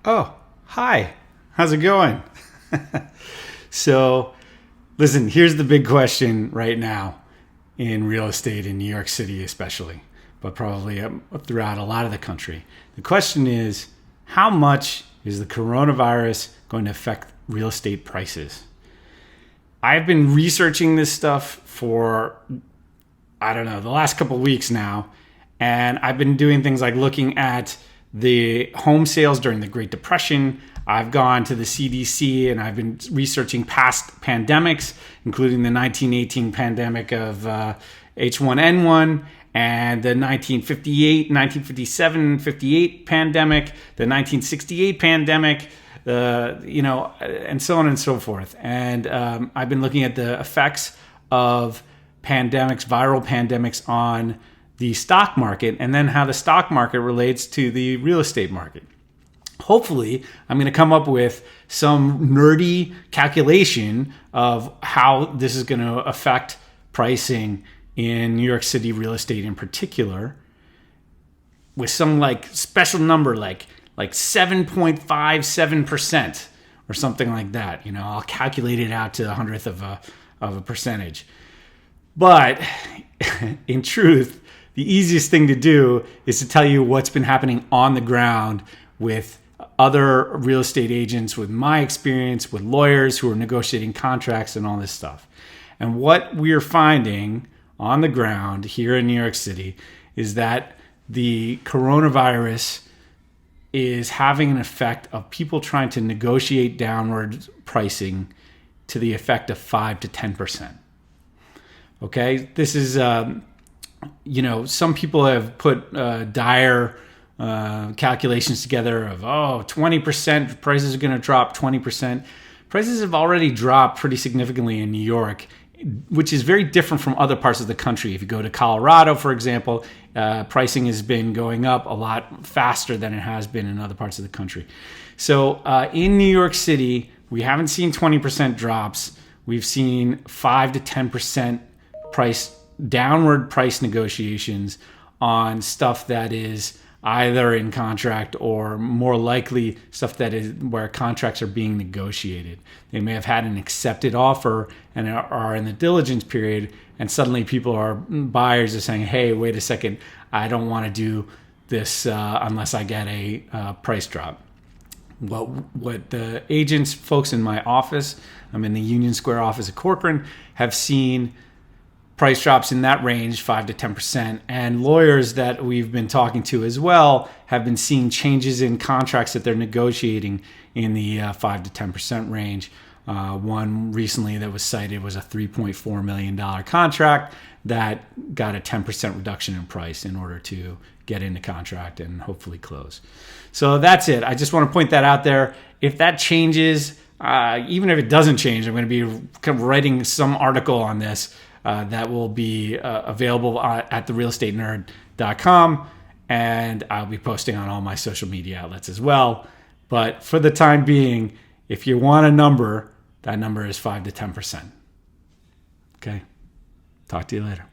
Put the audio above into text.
Oh, hi. How's it going? So, listen, here's the big question right now in real estate in New York City, especially, but probably throughout a lot of the country. The question is, how much is the coronavirus going to affect real estate prices? I've been researching this stuff for, I don't know, the last couple of weeks now. And I've been doing things like looking at the home sales during the Great Depression. I've gone to the CDC and I've been researching past pandemics, including the 1918 pandemic of H1N1 and the 1957, 58 pandemic, the 1968 pandemic, and so on and so forth. And I've been looking at the effects of pandemics, viral pandemics on the stock market, and then how the stock market relates to the real estate market. Hopefully, I'm going to come up with some nerdy calculation of how this is going to affect pricing in New York City real estate in particular, with some like special number like 7.57% or something like that. I'll calculate it out to the hundredth of a percentage. But in truth, the easiest thing to do is to tell you what's been happening on the ground with other real estate agents, with my experience, with lawyers who are negotiating contracts and all this stuff. And what we're finding on the ground here in New York City is that the coronavirus is having an effect of people trying to negotiate downward pricing to the effect of 5 to 10%. Okay, this is, some people have put dire calculations together of, 20%, prices are going to drop 20%. Prices have already dropped pretty significantly in New York, which is very different from other parts of the country. If you go to Colorado, for example, pricing has been going up a lot faster than it has been in other parts of the country. So in New York City, we haven't seen 20% drops. We've seen 5 to 10% downward price negotiations on stuff that is either in contract or more likely stuff that is where contracts are being negotiated. They may have had an accepted offer and are in the diligence period, and suddenly buyers are saying, hey, wait a second, I don't want to do this unless I get a price drop. What the agents, folks in my office, I'm in the Union Square office at Corcoran, have seen price drops in that range, 5 to 10%. And lawyers that we've been talking to as well have been seeing changes in contracts that they're negotiating in the 5 to 10% range. One recently that was cited was a $3.4 million contract that got a 10% reduction in price in order to get into contract and hopefully close. So that's it. I just want to point that out there. If that changes, even if it doesn't change, I'm going to be kind of writing some article on this that will be available at therealestaternerd.com, and I'll be posting on all my social media outlets as well. But for the time being, if you want a number, that number is 5 to 10%. Okay? Talk to you later.